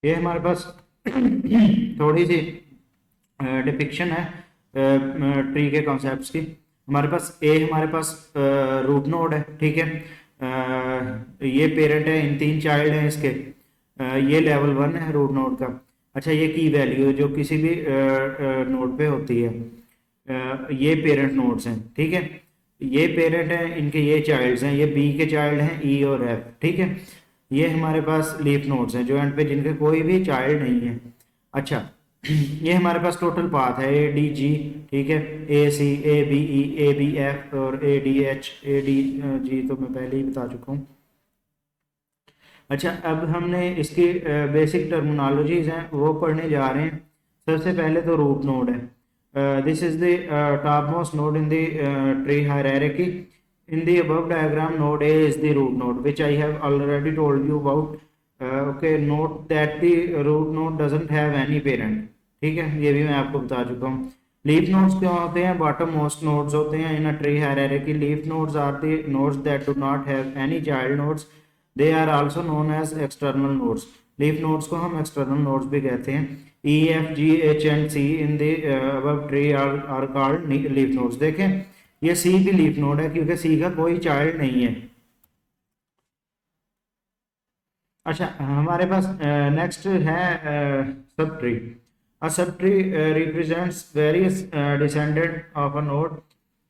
ये हमारे पास थोड़ी सी डिपिक्शन है ट्री के कॉन्सेप्ट्स की। हमारे पास हमारे पास रूट नोड है, ठीक है। ये पेरेंट है, इन तीन चाइल्ड हैं इसके। ये लेवल 1 है रूट नोड का। अच्छा, ये की वैल्यू जो किसी भी नोड पे होती है, ये पेरेंट नोड्स हैं, ठीक है। ये पेरेंट हैं, इनके ये चाइल्ड्स हैं, ये बी के चाइल्ड हैं ई और एफ, ठीक है। ये हमारे पास लीफ नोड्स हैं जो एंड पे जिनके कोई भी चाइल्ड नहीं है। अच्छा, ये हमारे पास टोटल पाथ है ए डी जी, ठीक है। A C, A B E, A B F और A D H, A D G तो मैं पहले ही बता चुका हूँ। अच्छा, अब हमने इसकी बेसिक टर्मिनोलॉजीज हैं वो पढ़ने जा रहे हैं। सबसे पहले तो रूट नोड है। This is the top most node in the tree hierarchy. In the above diagram, node A is the root node, which I have already told you about. Okay, note that the root node doesn't have any parent. ठीक है, ये भी मैं आपको बता चुका हूँ। Leaf nodes क्या होते हैं? बॉटम मोस्ट नोड्स होते हैं in a tree hierarchy. Leaf nodes are the nodes that do not have any child nodes. They are also known as external nodes. Leaf nodes को हम एक्सटर्नल नोड्स भी कहते हैं। E F G H and C in the above tree are called leaf nodes. देखें, ये सी की leaf node है क्योंकि सी का कोई चाइल्ड नहीं है। अच्छा, हमारे पास नेक्स्ट है सब tree. A sub tree represents various descendant of a node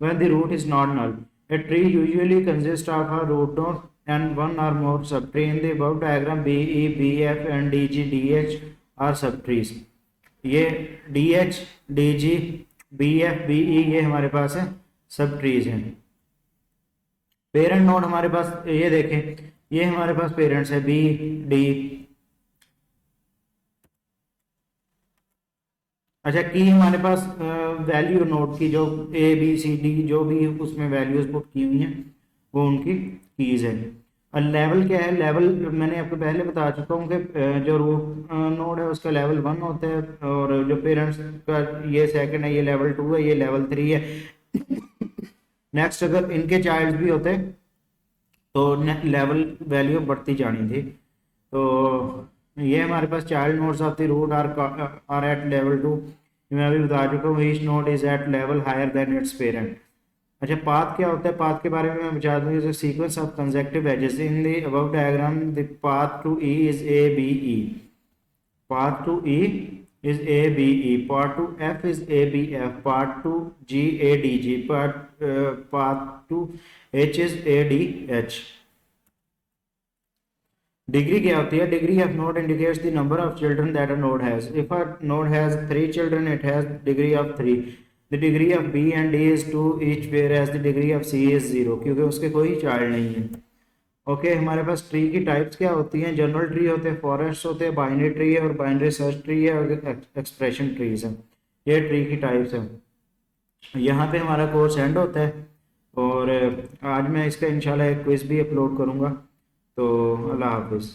when the root is not null. A tree usually consists of a root node and one or more subtree. In the above diagram, B, E, B, F and D, G, D, H are subtrees. ये D, H, D, G, B, F, B, E ये हमारे पास है सब trees हैं। Parent node हमारे पास ये देखें, ये हमारे पास पेरेंट्स है बी डी। अच्छा, की हमारे पास वैल्यू नोड की जो ए बी सी डी जो भी उसमें वैल्यूज पुट की हुई हैं वो उनकी कीज है। और लेवल क्या है? लेवल मैंने आपको पहले बता चुका हूँ कि जो रूट नोड है उसका लेवल 1 होता है, और जो पेरेंट्स का ये सेकंड है, ये लेवल 2 है, ये लेवल 3 है। नेक्स्ट, अगर इनके चाइल्ड भी होते तो लेवल वैल्यू बढ़ती जानी थी। तो ये हमारे पास child nodes of the root are at level 2। मैं अभी बता चुका हूँ, each node is at level higher than its parent. अच्छा, पाथ क्या होता है? पाथ के बारे में मैं बता दूँ, sequence of consecutive edges in the above diagram. The path to E is A B E. Path to E is A B E, part to F is A B F, part to G A D G, path to H is A D H। Degree क्या होती है? Degree of node indicates the number of children that a node has. If a node has 3 children, it has degree of 3। The degree of B and D is 2 each, whereas the degree of C is 0, क्योंकि उसके कोई child नहीं है। Okay, हमारे पास tree की types क्या होती हैं? जनरल ट्री होते हैं, फॉरेस्ट होते हैं, बाइनरी ट्री है और बाइनरी सर्च ट्री है और एक्सप्रेशन ट्रीज है। ये ट्री की टाइप्स हैं। यहाँ पे हमारा कोर्स एंड होता है, और आज मैं इसका इंशाल्लाह एक क्विज भी अपलोड करूँगा। तो अल्लाह हाफिज़।